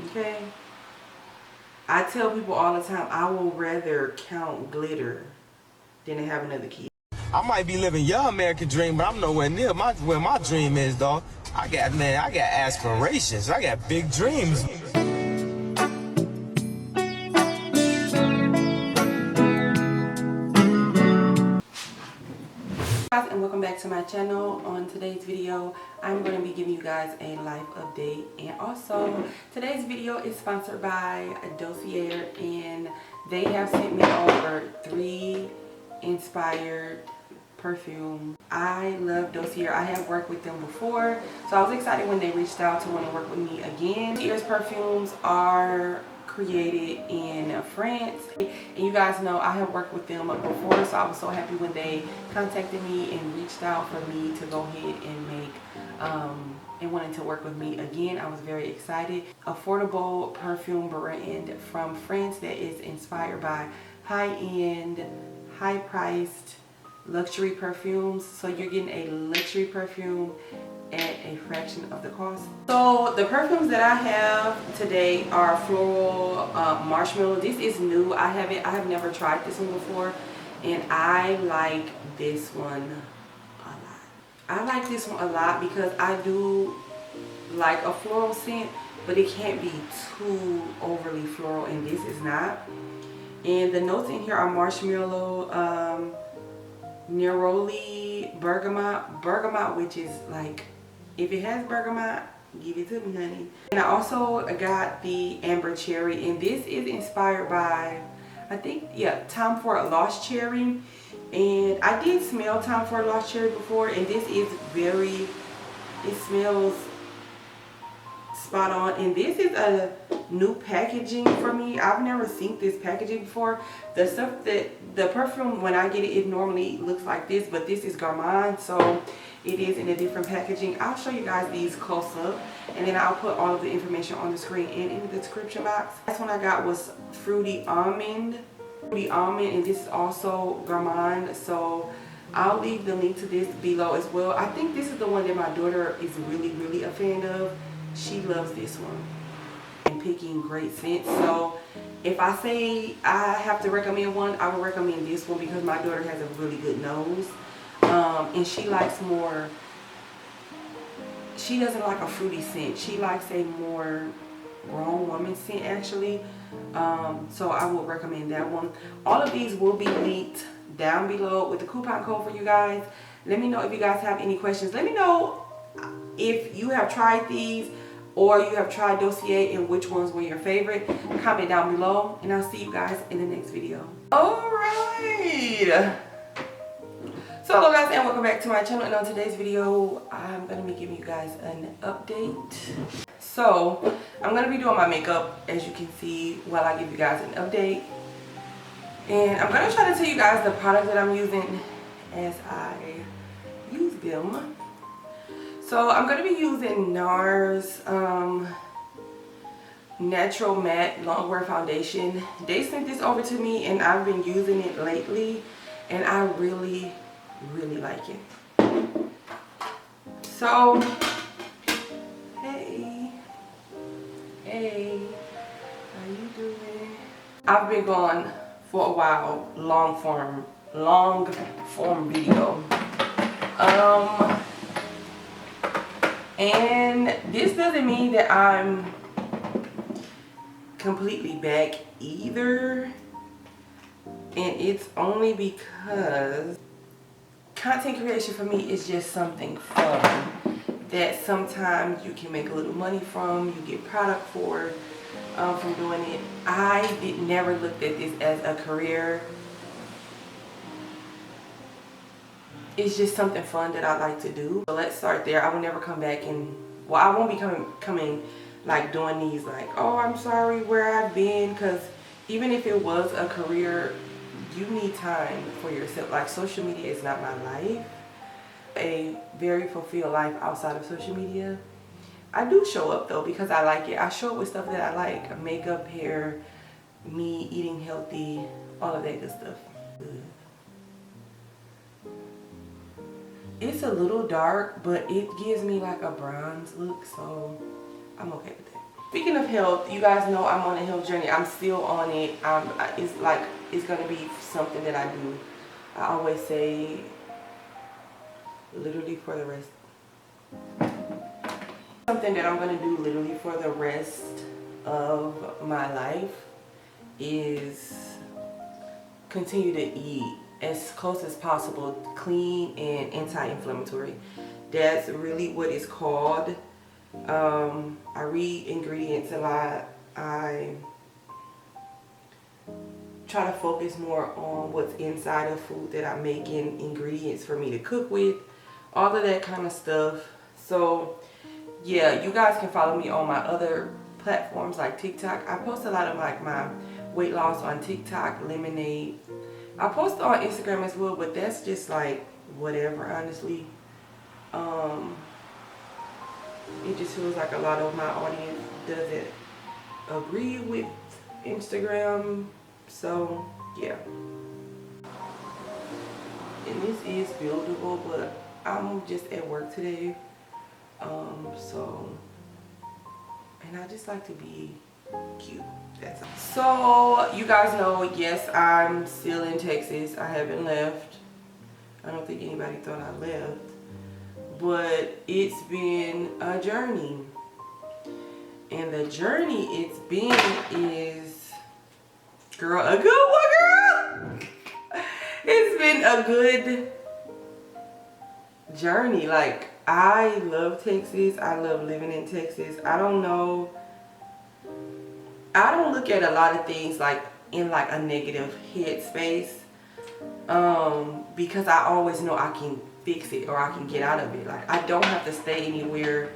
Okay? I tell people all the time, I will rather count glitter than to have another kid. I might be living your American dream, but I'm nowhere near where my dream is, dog. I got aspirations. I got big dreams. Guys, and welcome back to my channel. On today's video, I'm going to be giving you guys a life update, and also today's video is sponsored by Dossier, and they have sent me over 3 inspired perfume. I love Dossier. I have worked with them before, so I was excited when they reached out to want to work with me again. Dossier's perfumes are created in France, and you guys know I have worked with them before, so I was so happy when they contacted me and reached out for me to go ahead and make and wanted to work with me again. I was very excited. Affordable perfume brand from France that is inspired by high-end, high-priced luxury perfumes. So you're getting a luxury perfume at a fraction of the cost. So the perfumes that I have today are floral marshmallow. This is new. I have never tried this one before, and I like this one a lot. I like this one a lot because I do like a floral scent, but it can't be too overly floral, and this is not. And the notes in here are marshmallow, neroli, bergamot, which is like, if it has bergamot, give it to me, honey. And I also got the amber cherry, and this is inspired by, I think, yeah, Time for a Lost Cherry. And I did smell Time for a Lost Cherry before, and this is very, it smells spot on. And this is a new packaging for me. I've never seen this packaging before. The stuff that the perfume, when I get it, it normally looks like this, but this is Gourmand, so it is in a different packaging. I'll show you guys these close up, and then I'll put all of the information on the screen and in the description box. Last one I got was fruity almond, and this is also Gourmand, so I'll leave the link to this below as well. I think this is the one that my daughter is really a fan of. She loves this one and picking great scents. So if I say I have to recommend one, I would recommend this one because my daughter has a really good nose, and she likes more, she doesn't like a fruity scent. She likes a more grown woman scent actually. So I would recommend that one. All of these will be linked down below with the coupon code for you guys. Let me know if you guys have any questions. Let me know if you have tried these or you have tried Dossier and which ones were your favorite. Comment down below, and I'll see you guys in the next video. Alright, so hello guys, and welcome back to my channel. And on today's video, I'm going to be giving you guys an update. So I'm going to be doing my makeup, as you can see, while I give you guys an update. And I'm going to try to tell you guys the product that I'm using as I use them. So I'm going to be using NARS Natural Matte Longwear Foundation. They sent this over to me, and I've been using it lately, and I really like it. So, hey, how you doing? I've been going for a while, long form video. And this doesn't mean that I'm completely back either. And it's only because content creation for me is just something fun that sometimes you can make a little money from, you get product for, from doing it. I never looked at this as a career. It's just something fun that I like to do. So let's start there. I will never come back and, well, I won't be coming like doing these like, oh, I'm sorry where I've been, because even if it was a career, you need time for yourself. Like, social media is not my life. A very fulfilled life outside of social media. I do show up though because I like it. I show up with stuff that I like: makeup, hair, me eating healthy, all of that good stuff. It's a little dark, but it gives me like a bronze look, so I'm okay with that. speaking of health, you guys know I'm on a health journey. I'm still on it. It's gonna be something that I do. I always say, literally for the rest. Something that I'm gonna do literally for the rest of my life is continue to eat as close as possible clean and anti-inflammatory. That's really what it's called. I read ingredients a lot. I try to focus more on what's inside of food that I'm making, ingredients for me to cook with, all of that kind of stuff. So yeah, you guys can follow me on my other platforms like TikTok. I post a lot of like my weight loss on TikTok, lemonade. I post on Instagram as well, but that's just like whatever, honestly. It just feels like a lot of my audience doesn't agree with Instagram. So yeah. And this is buildable, but I'm just at work today. And I just like to be cute. That's all. So you guys know, yes, I'm still in Texas. I haven't left. I don't think anybody thought I left. But it's been a journey. And the journey it's been is, girl, a good one, girl. It's been a good journey. Like, I love Texas. I love living in Texas. I don't know. I don't look at a lot of things like in like a negative headspace. Because I always know I can fix it or I can get out of it. Like, I don't have to stay anywhere.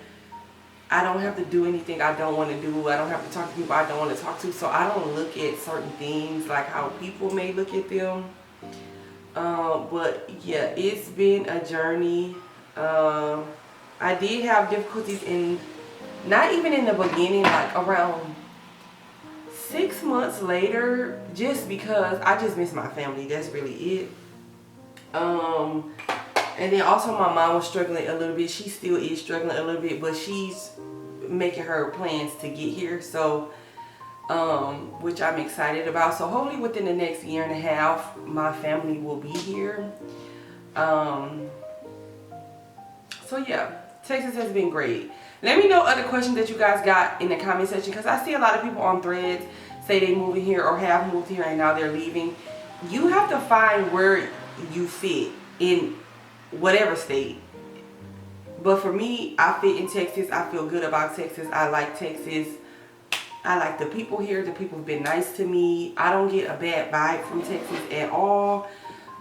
I don't have to do anything I don't want to do. I don't have to talk to people I don't want to talk to. So I don't look at certain things like how people may look at them. But yeah, it's been a journey. I did have difficulties not even in the beginning, like around 6 months later, just because I just miss my family. That's really it. And then also my mom was struggling a little bit. She still is struggling a little bit, but she's making her plans to get here. So, which I'm excited about. So hopefully within the next year and a half, my family will be here. So yeah, Texas has been great. Let me know other questions that you guys got in the comment section, because I see a lot of people on threads say they moving here or have moved here and now they're leaving. You have to find where you fit in whatever state. But for me, I fit in Texas. I feel good about Texas. I like Texas. I like the people here. The people have been nice to me. I don't get a bad vibe from Texas at all.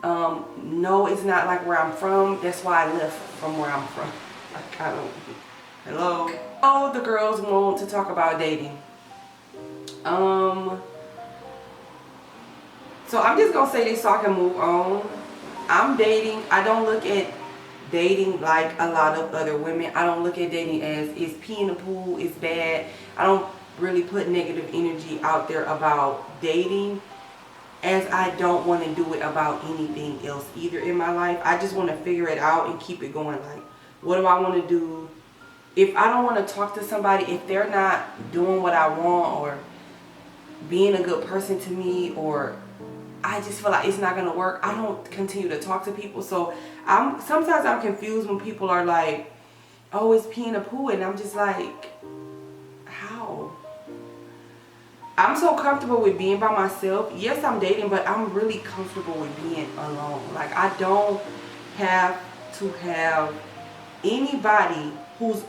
No, it's not like where I'm from. That's why I left from where I'm from. Like, I don't. Hello. Oh, the girls want to talk about dating. So I'm just gonna say this so I can move on. I'm dating. I don't look at dating like a lot of other women. I don't look at dating as it's pee in the pool, it's bad. I don't really put negative energy out there about dating, as I don't want to do it about anything else either in my life. I just want to figure it out and keep it going. Like, what do I want to do? If I don't want to talk to somebody, if they're not doing what I want or being a good person to me, or I just feel like it's not gonna work, I don't continue to talk to people. So sometimes I'm confused when people are like, oh, it's pee in the pool, and I'm just like, how? I'm so comfortable with being by myself. Yes, I'm dating, but I'm really comfortable with being alone. Like, I don't have to have anybody who's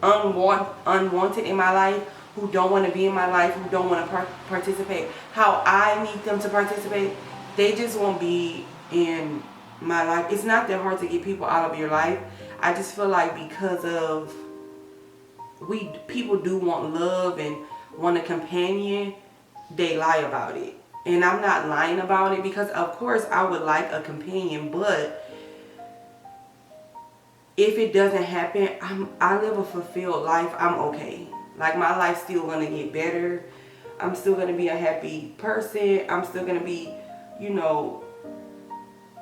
unwanted in my life, who don't want to be in my life, who don't want to participate how I need them to participate. They just won't be in my life. It's not that hard to get people out of your life. I just feel like because of people do want love and want a companion, they lie about it. And I'm not lying about it, because of course I would like a companion, but if it doesn't happen, I live a fulfilled life. I'm okay. Like, my life's still gonna get better. I'm still gonna be a happy person. I'm still gonna be, you know,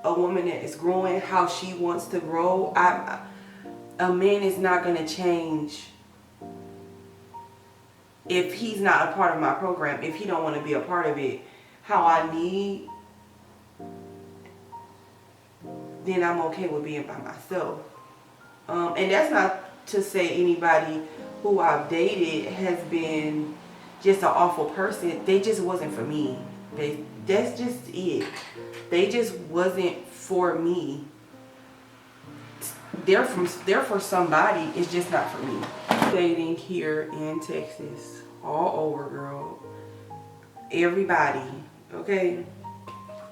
a woman that is growing how she wants to grow. A man is not gonna change if he's not a part of my program, if he don't want to be a part of it how I need, then I'm okay with being by myself. And that's not to say anybody who I've dated has been just an awful person. They just wasn't for me. That's just it. They just wasn't for me. They're for somebody. It's just not for me. Dating here in Texas, all over, girl. Everybody, okay.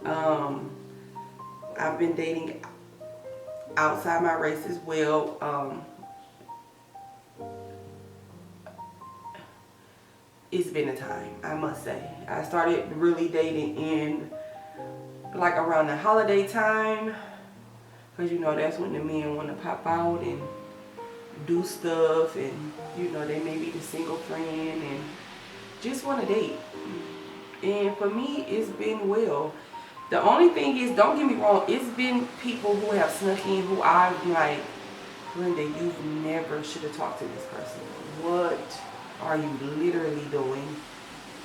I've been dating outside my race as well. It's been a time, I must say. I started really dating in like around the holiday time, because you know that's when the men want to pop out and do stuff, and you know they may be the single friend and just want to date. And for me, it's been well. The only thing is, don't get me wrong, it's been people who have snuck in who I'm like, Linda, you never should have talked to this person. What are you literally doing?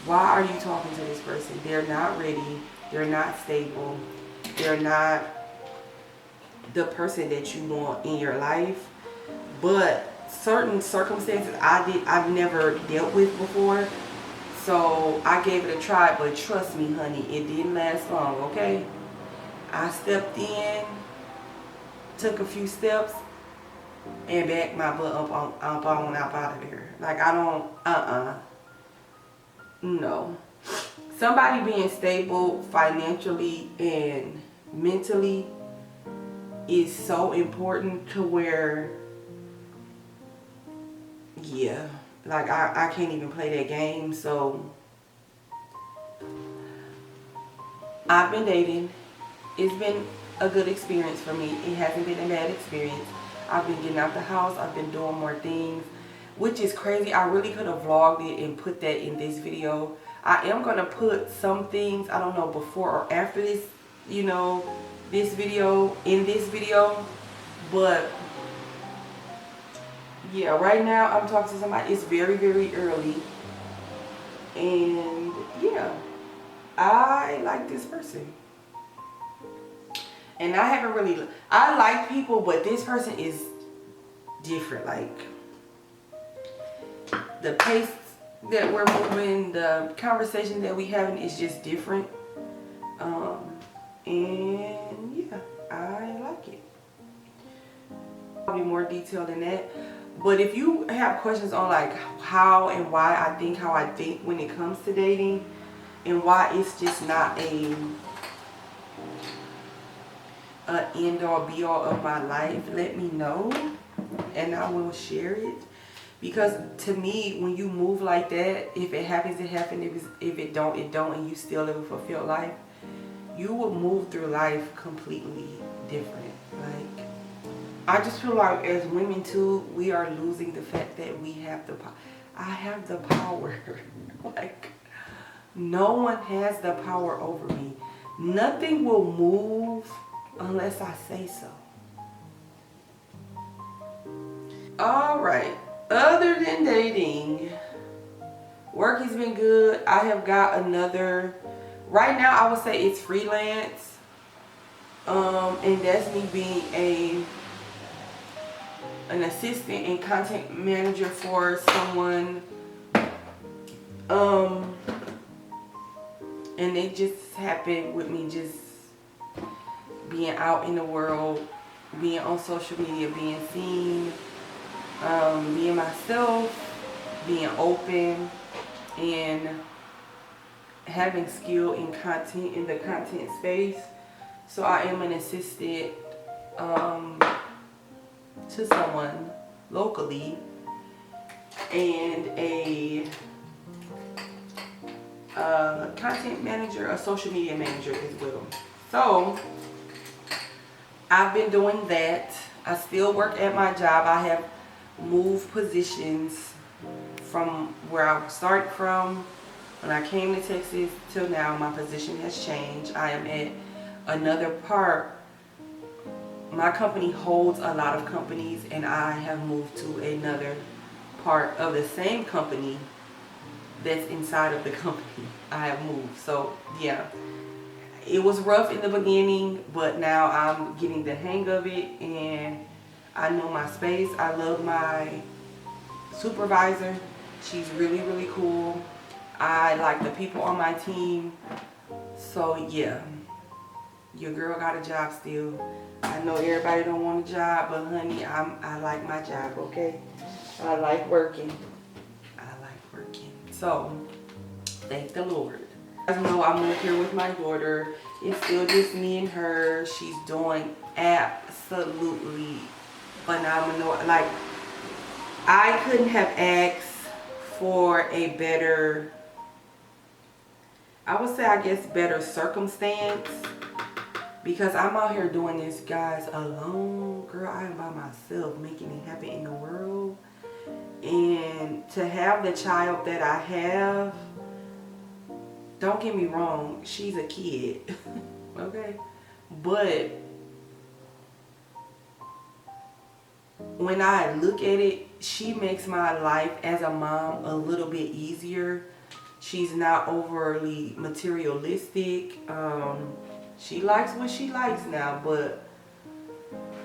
Why are you talking to this person? They're not ready. They're not stable. They're not the person that you want in your life. But certain circumstances I've never dealt with before. So I gave it a try, but trust me, honey, it didn't last long, okay? I stepped in, took a few steps, and backed my butt up on out of there. Like, I don't, no. Somebody being stable financially and mentally is so important to where, yeah, like I can't even play that game. So I've been dating. It's been a good experience for me. It hasn't been a bad experience. I've been getting out the house. I've been doing more things, which is crazy. I really could have vlogged it and put that in this video. I am going to put some things, I don't know, before or after this, you know, this video, in this video. But yeah, right now I'm talking to somebody. It's very, very early. And yeah, I like this person. And I haven't really, I like people, but this person is different. Like, the pace that we're moving, the conversation that we having is just different. And yeah, I like it. Probably more detail than that. But if you have questions on like how and why I think how I think when it comes to dating, and why it's just not a end all be all of my life, let me know and I will share it. Because to me, when you move like that, if it happens, it happens. If it don't, it don't, and you still live a fulfilled life, you will move through life completely different. Like, I just feel like as women too, we are losing the fact that we have the power. I have the power. Like, no one has the power over me. Nothing will move unless I say so. All right. Other than dating, work has been good. I have got another, right now I would say it's freelance. And that's me being an assistant and content manager for someone. And it just happened with me just being out in the world, being on social media, being seen, being myself, being open, and having skill in content, in the content space. So I am an assistant to someone locally, and a content manager, a social media manager as well. So I've been doing that. I still work at my job. I have moved positions from where I started from when I came to Texas till now. My position has changed. I am at another part. My company holds a lot of companies, and I have moved to another part of the same company that's inside of the company. I have moved. So yeah, it was rough in the beginning, but now I'm getting the hang of it and I know my space. I love my supervisor. She's really, really cool. I like the people on my team. So yeah, your girl got a job still. I know everybody don't want a job, but honey, I like my job, okay? I like working. I like working. So, thank the Lord. As you know, I moved here with my daughter. It's still just me and her. She's doing absolutely phenomenal. Like, I couldn't have asked for a better, I would say, I guess, better circumstance. Because I'm out here doing this, guys, alone. Girl, I am by myself making it happen in the world. And to have the child that I have, don't get me wrong, she's a kid. Okay? But when I look at it, she makes my life as a mom a little bit easier. She's not overly materialistic. She likes what she likes now, but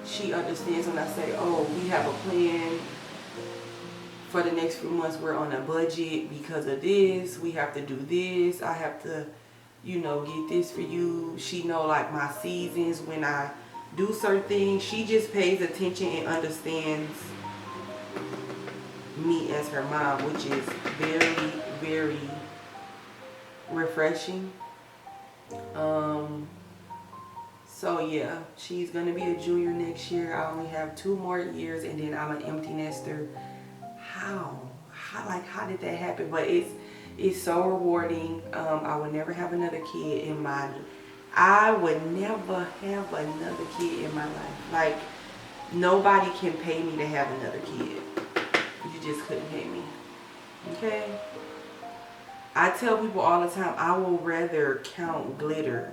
she understands when I say, oh, we have a plan for the next few months. We're on a budget because of this. We have to do this. I have to, you know, get this for you. She know like my seasons when I do certain things. She just pays attention and understands me as her mom, which is very, very refreshing. So yeah, she's gonna be a junior next year. I only have 2 more years and then I'm an empty nester. How did that happen? But it's so rewarding. I would never have another kid in my life. I would never have another kid in my life. Like, nobody can pay me to have another kid. You just couldn't pay me. Okay? I tell people all the time, I will rather count glitter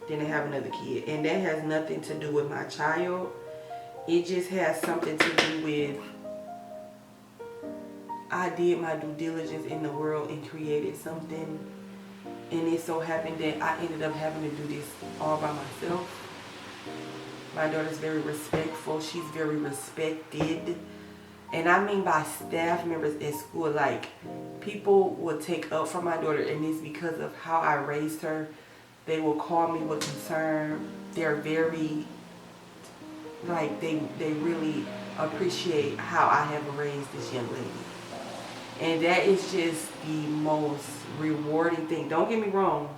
than to have another kid. And that has nothing to do with my child. It just has something to do with, I did my due diligence in the world and created something. And it so happened that I ended up having to do this all by myself. My daughter's very respectful. She's very respected. And I mean by staff members at school. Like, people will take up for my daughter, and it's because of how I raised her. They will call me with concern. They're very, like, they really appreciate how I have raised this young lady. And that is just the most rewarding thing. Don't get me wrong.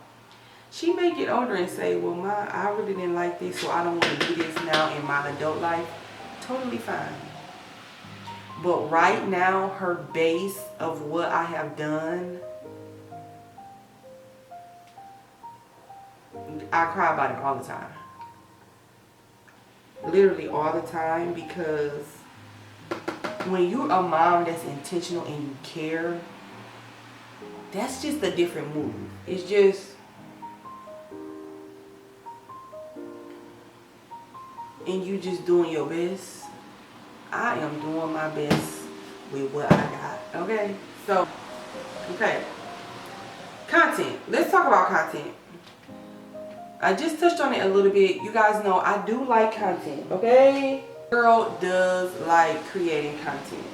She may get older and say, well, I really didn't like this, so I don't want to do this now in my adult life. Totally fine. But right now, her base of what I have done, I cry about it all the time. Literally all the time, because when you're a mom that's intentional and you care, that's just a different move. It's just, and you just doing your best. I am doing my best with what I got. Okay? So, okay. Content. Let's talk about content. I just touched on it a little bit. You guys know I do like content. Okay? Girl does like creating content.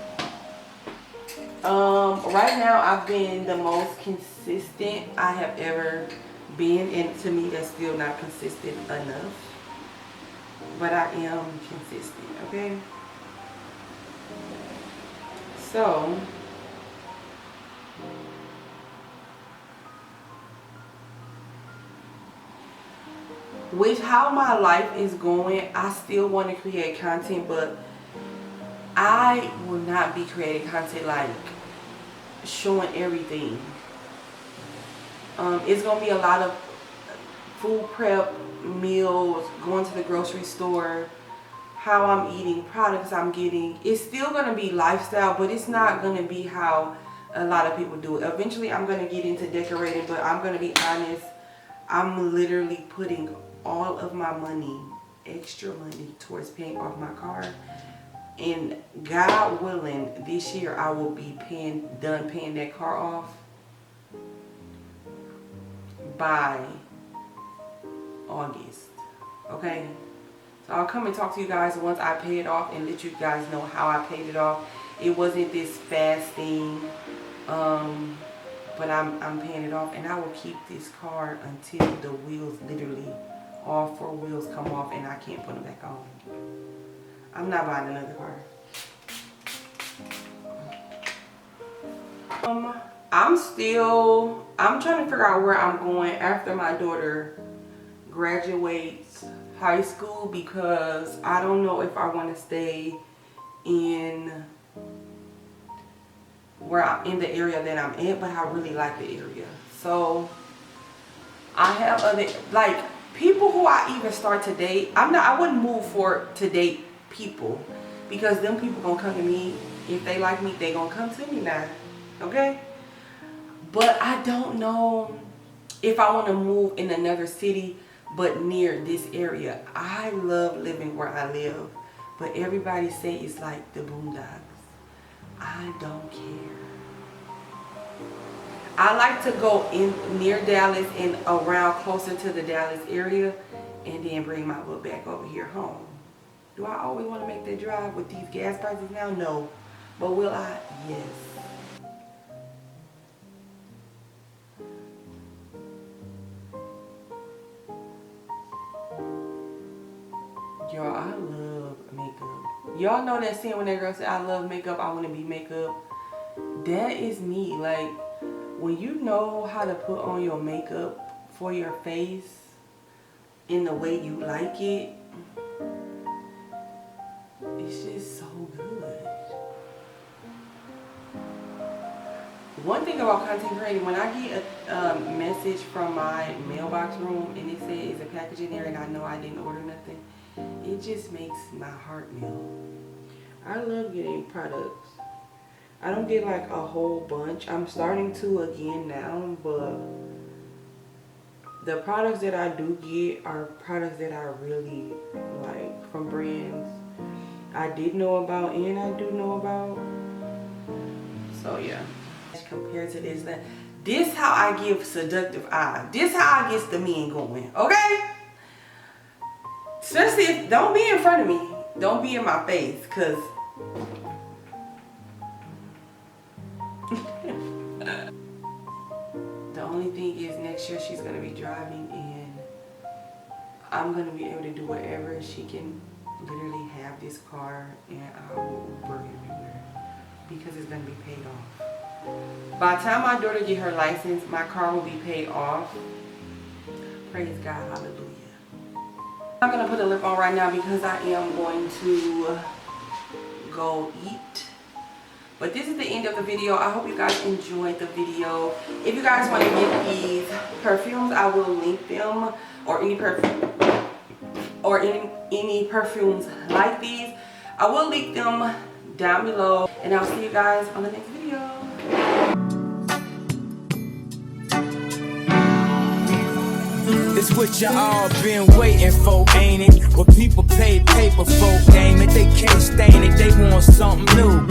Right now I've been the most consistent I have ever been, and to me that's still not consistent enough. But I am consistent, okay? So, with how my life is going, I still want to create content, but I will not be creating content like showing everything. It's going to be a lot of food prep, meals, going to the grocery store, how I'm eating, products I'm getting. It's still going to be lifestyle, but it's not going to be how a lot of people do it. Eventually I'm going to get into decorating, but I'm going to be honest, I'm literally putting all of my money, extra money, towards paying off my car. And God willing, this year I will be done paying that car off. by August. Okay, so I'll come and talk to you guys once I pay it off and let you guys know how I paid it off. It wasn't this fast thing, but I'm paying it off, and I will keep this car until the wheels, literally all 4 wheels, come off and I can't put them back on. I'm not buying another car. I'm trying to figure out where I'm going after my daughter graduates high school, because I don't know if I want to stay in the area that I'm in, but I really like the area. So I have other, like, people who I even start to date. I wouldn't move to date people, because them people gonna come to me. If they like me, they gonna come to me now. Okay? But I don't know if I want to move in another city but near this area. I love living where I live, but everybody say it's like the boondocks. I don't care. I like to go in near Dallas and around closer to the Dallas area, and then bring my book back over here home. Do I always want to make that drive with these gas prices now? No. But will I? Yes. Y'all, I love makeup. Y'all know that scene when that girl said, I love makeup, I want to be makeup? That is me. Like, when you know how to put on your makeup for your face in the way you like it, it's just so good. One thing about content creating, when I get a message from my mailbox room and it says a package in there and I know I didn't order nothing, it just makes my heart melt. I love getting products. I don't get like a whole bunch. I'm starting to again now, but the products that I do get are products that I really like, from brands I did know about and I do know about. So yeah. Compared to this how I give seductive eye. This how I get the men going, okay? Especially if, don't be in front of me. Don't be in my face, because the only thing is next year she's going to be driving, and I'm going to be able to do whatever. She can literally have this car and I will Uber everywhere, because it's going to be paid off. By the time my daughter get her license, my car will be paid off. Praise God, hallelujah. I'm going to put a lip on right now because I am going to go eat. But this is the end of the video. I hope you guys enjoyed the video. If you guys want to get these perfumes, I will link them, or any perfume, or any perfumes like these. I will link them down below, and I'll see you guys on the next video. It's what you all been waiting for, ain't it? What people pay paper for, name it. They can't stain it, they want something new.